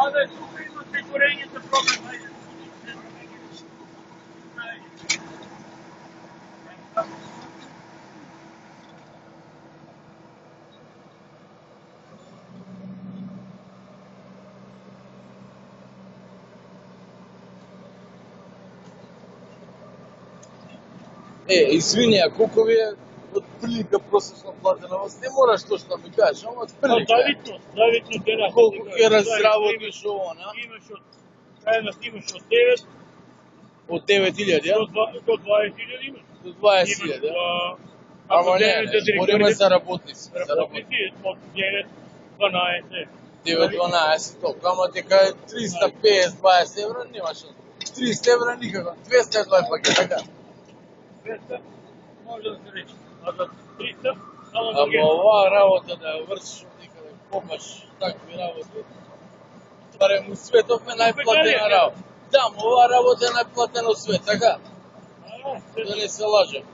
Абе, тука имате корењето проблем, ајде. Извини, а колку ви е од прилика просечна платена? Не мораш точно ми кажеш, ама од прилика. Завитно тера. Колку ќе разработиш ово, на? Имаш од крајност имаш од 9 од 9.000, ја? до 20.000 имаш. До 20.000, ја? Ама не, збориме за работници. Работници од 9, 12. 9-12, толку, ама дека 350-20 евра немаш. 30 евра никако, 200 е тоа пакет, така? 200 може да се рече, а за 300 само да ги. Ама оваа работа да ја вршиш некаде, помаш такви работи, барем у светот е најплатена работа. Да, оваа работа е најплатена од свет, така? Да не се лажем.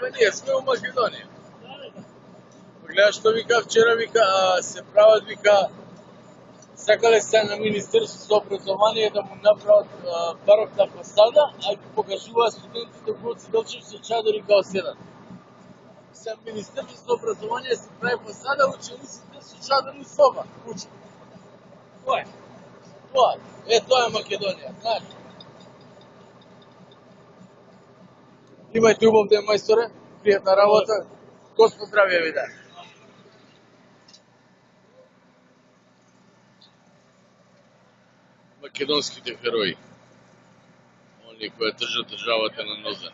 Па ние сме у Македонија. Гледаш што вика вчера, вика, се прават, вика, сакале се на Министерството за образование да му направат барокна фасада, а ги покажуваат студентите Гоце Делчев со чадори као седат. Се Министерството за образование се прави фасада, учениците со чадори соба, учат. Тоа е. Тоа е Македонија, знаеш. Имајте убав ден, мајсторе, пријатна работа, Господ здравје ви даде. Македонските херои, они кои држат државата на нозе.